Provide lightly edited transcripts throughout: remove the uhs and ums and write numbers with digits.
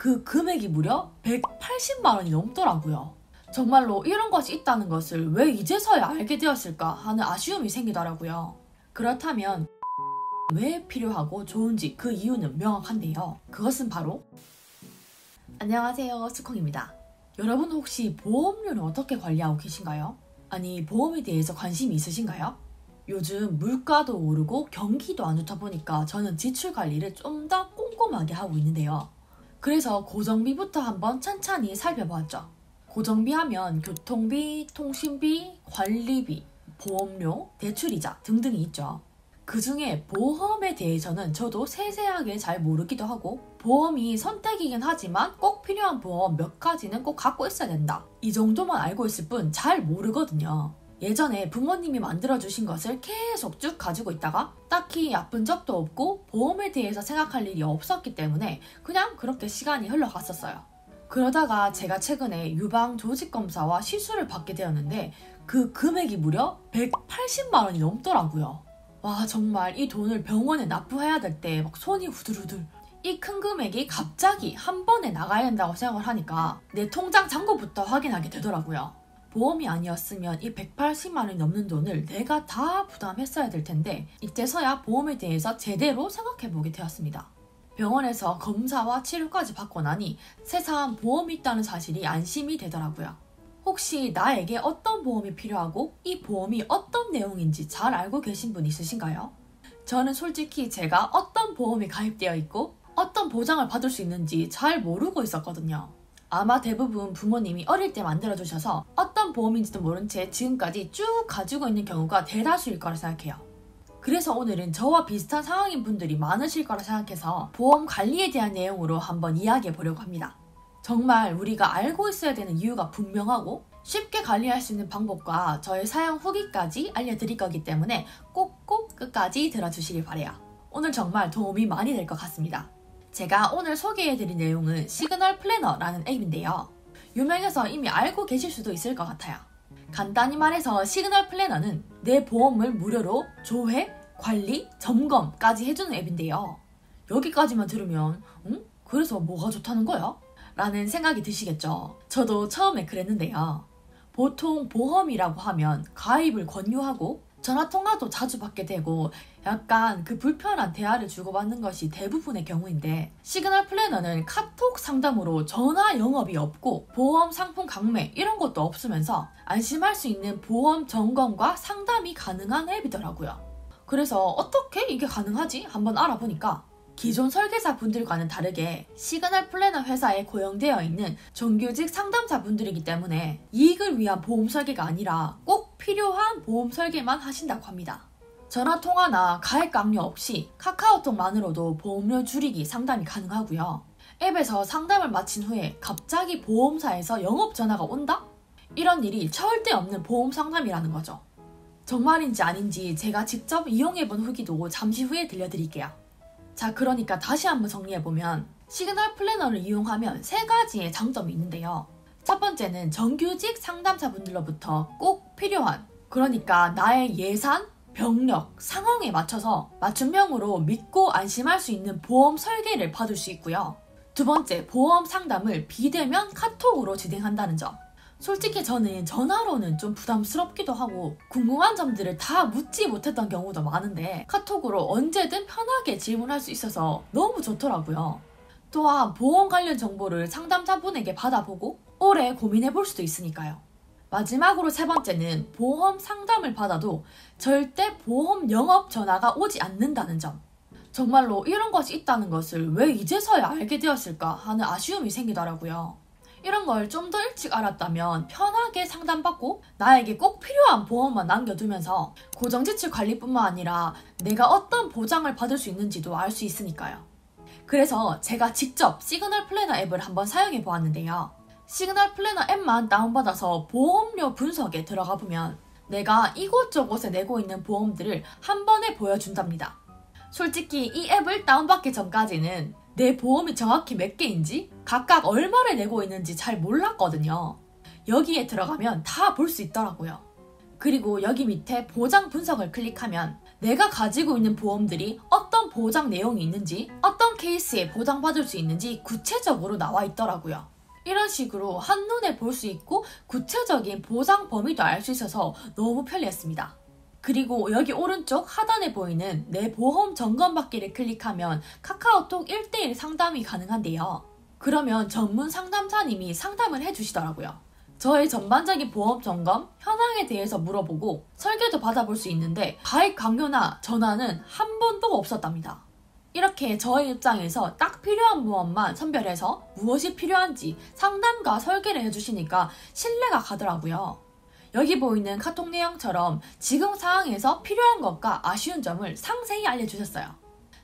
그 금액이 무려 180만 원이 넘더라고요. 정말로 이런 것이 있다는 것을 왜 이제서야 알게 되었을까 하는 아쉬움이 생기더라고요. 그렇다면 왜 필요하고 좋은지 그 이유는 명확한데요. 그것은 바로 안녕하세요, 스콩입니다. 여러분 혹시 보험료를 어떻게 관리하고 계신가요? 아니, 보험에 대해서 관심이 있으신가요? 요즘 물가도 오르고 경기도 안 좋다 보니까 저는 지출 관리를 좀 더 꼼꼼하게 하고 있는데요. 그래서 고정비부터 한번 찬찬히 살펴보았죠. 고정비 하면 교통비, 통신비, 관리비, 보험료, 대출이자 등등이 있죠. 그 중에 보험에 대해서는 저도 세세하게 잘 모르기도 하고 보험이 선택이긴 하지만 꼭 필요한 보험 몇 가지는 꼭 갖고 있어야 된다. 이 정도만 알고 있을 뿐 잘 모르거든요. 예전에 부모님이 만들어주신 것을 계속 쭉 가지고 있다가 딱히 아픈 적도 없고 보험에 대해서 생각할 일이 없었기 때문에 그냥 그렇게 시간이 흘러갔었어요. 그러다가 제가 최근에 유방조직검사와 시술을 받게 되었는데 그 금액이 무려 180만 원이 넘더라고요. 와, 정말 이 돈을 병원에 납부해야 될 때 막 손이 후들후들. 이 큰 금액이 갑자기 한 번에 나가야 된다고 생각을 하니까 내 통장 잔고부터 확인하게 되더라고요. 보험이 아니었으면 이 180만 원이 넘는 돈을 내가 다 부담했어야 될 텐데 이때서야 보험에 대해서 제대로 생각해보게 되었습니다. 병원에서 검사와 치료까지 받고 나니 세상 보험이 있다는 사실이 안심이 되더라고요. 혹시 나에게 어떤 보험이 필요하고 이 보험이 어떤 내용인지 잘 알고 계신 분 있으신가요? 저는 솔직히 제가 어떤 보험이 가입되어 있고 어떤 보장을 받을 수 있는지 잘 모르고 있었거든요. 아마 대부분 부모님이 어릴 때 만들어주셔서 어떤 보험인지도 모른 채 지금까지 쭉 가지고 있는 경우가 대다수일 거라 생각해요. 그래서 오늘은 저와 비슷한 상황인 분들이 많으실 거라 생각해서 보험 관리에 대한 내용으로 한번 이야기해 보려고 합니다. 정말 우리가 알고 있어야 되는 이유가 분명하고 쉽게 관리할 수 있는 방법과 저의 사용 후기까지 알려드릴 거기 때문에 꼭꼭 끝까지 들어주시길 바래요. 오늘 정말 도움이 많이 될 것 같습니다. 제가 오늘 소개해드릴 내용은 시그널 플래너라는 앱인데요. 유명해서 이미 알고 계실 수도 있을 것 같아요. 간단히 말해서 시그널 플래너는 내 보험을 무료로 조회, 관리, 점검까지 해주는 앱인데요. 여기까지만 들으면 그래서 뭐가 좋다는 거야? 라는 생각이 드시겠죠. 저도 처음에 그랬는데요. 보통 보험이라고 하면 가입을 권유하고 전화통화도 자주 받게 되고 약간 그 불편한 대화를 주고받는 것이 대부분의 경우인데 시그널 플래너는 카톡 상담으로 전화 영업이 없고 보험 상품 강매 이런 것도 없으면서 안심할 수 있는 보험 점검과 상담이 가능한 앱이더라고요. 그래서 어떻게 이게 가능하지? 한번 알아보니까 기존 설계사 분들과는 다르게 시그널 플래너 회사에 고용되어 있는 정규직 상담사 분들이기 때문에 이익을 위한 보험 설계가 아니라 꼭 필요한 보험 설계만 하신다고 합니다. 전화통화나 가입 강요 없이 카카오톡만으로도 보험료 줄이기 상담이 가능하고요. 앱에서 상담을 마친 후에 갑자기 보험사에서 영업 전화가 온다? 이런 일이 절대 없는 보험 상담이라는 거죠. 정말인지 아닌지 제가 직접 이용해본 후기도 잠시 후에 들려드릴게요. 자, 그러니까 다시 한번 정리해보면 시그널 플래너를 이용하면 세 가지의 장점이 있는데요. 첫 번째는 정규직 상담사분들로부터 꼭 필요한, 그러니까 나의 예산, 병력, 상황에 맞춰서 맞춤형으로 믿고 안심할 수 있는 보험 설계를 받을 수 있고요. 두 번째, 보험 상담을 비대면 카톡으로 진행한다는 점. 솔직히 저는 전화로는 좀 부담스럽기도 하고 궁금한 점들을 다 묻지 못했던 경우도 많은데 카톡으로 언제든 편하게 질문할 수 있어서 너무 좋더라고요. 또한 보험 관련 정보를 상담사분에게 받아보고 오래 고민해볼 수도 있으니까요. 마지막으로 세 번째는 보험 상담을 받아도 절대 보험 영업 전화가 오지 않는다는 점. 정말로 이런 것이 있다는 것을 왜 이제서야 알게 되었을까 하는 아쉬움이 생기더라고요. 이런 걸 좀 더 일찍 알았다면 편하게 상담받고 나에게 꼭 필요한 보험만 남겨두면서 고정지출 관리뿐만 아니라 내가 어떤 보장을 받을 수 있는지도 알 수 있으니까요. 그래서 제가 직접 시그널 플래너 앱을 한번 사용해 보았는데요. 시그널 플래너 앱만 다운받아서 보험료 분석에 들어가 보면 내가 이곳저곳에 내고 있는 보험들을 한 번에 보여준답니다. 솔직히 이 앱을 다운받기 전까지는 내 보험이 정확히 몇 개인지 각각 얼마를 내고 있는지 잘 몰랐거든요. 여기에 들어가면 다 볼 수 있더라고요. 그리고 여기 밑에 보장 분석을 클릭하면 내가 가지고 있는 보험들이 어떤 보장 내용이 있는지, 어떤 케이스에 보장받을 수 있는지 구체적으로 나와 있더라고요. 이런 식으로 한눈에 볼 수 있고 구체적인 보장 범위도 알 수 있어서 너무 편리했습니다. 그리고 여기 오른쪽 하단에 보이는 내 보험 점검받기를 클릭하면 카카오톡 1:1 상담이 가능한데요. 그러면 전문 상담사님이 상담을 해주시더라고요. 저의 전반적인 보험 점검, 현황에 대해서 물어보고 설계도 받아볼 수 있는데 가입 강요나 전화는 한 번도 없었답니다. 이렇게 저의 입장에서 딱 필요한 보험만 선별해서 무엇이 필요한지 상담과 설계를 해주시니까 신뢰가 가더라고요. 여기 보이는 카톡 내용처럼 지금 상황에서 필요한 것과 아쉬운 점을 상세히 알려주셨어요.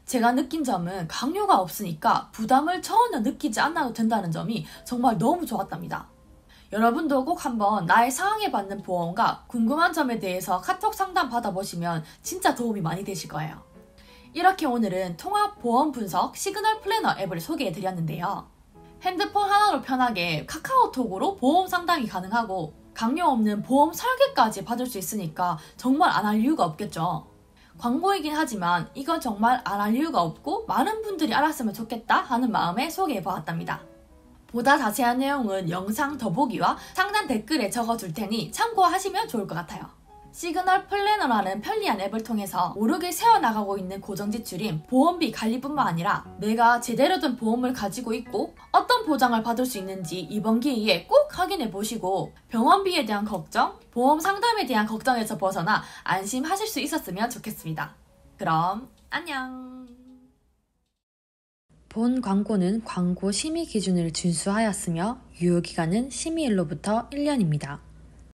제가 느낀 점은 강요가 없으니까 부담을 전혀 느끼지 않아도 된다는 점이 정말 너무 좋았답니다. 여러분도 꼭 한번 나의 상황에 받는 보험과 궁금한 점에 대해서 카톡 상담 받아보시면 진짜 도움이 많이 되실 거예요. 이렇게 오늘은 통합보험 분석 시그널 플래너 앱을 소개해드렸는데요. 핸드폰 하나로 편하게 카카오톡으로 보험 상담이 가능하고 강요 없는 보험 설계까지 받을 수 있으니까 정말 안 할 이유가 없겠죠. 광고이긴 하지만 이건 정말 안 할 이유가 없고 많은 분들이 알았으면 좋겠다 하는 마음에 소개해보았답니다. 보다 자세한 내용은 영상 더보기와 상단 댓글에 적어둘 테니 참고하시면 좋을 것 같아요. 시그널 플래너라는 편리한 앱을 통해서 오르게 세워나가고 있는 고정지출인 보험비 관리뿐만 아니라 내가 제대로 된 보험을 가지고 있고 어떤 보장을 받을 수 있는지 이번 기회에 꼭 확인해 보시고 병원비에 대한 걱정, 보험 상담에 대한 걱정에서 벗어나 안심하실 수 있었으면 좋겠습니다. 그럼 안녕! 본 광고는 광고 심의 기준을 준수하였으며 유효기간은 심의일로부터 1년입니다.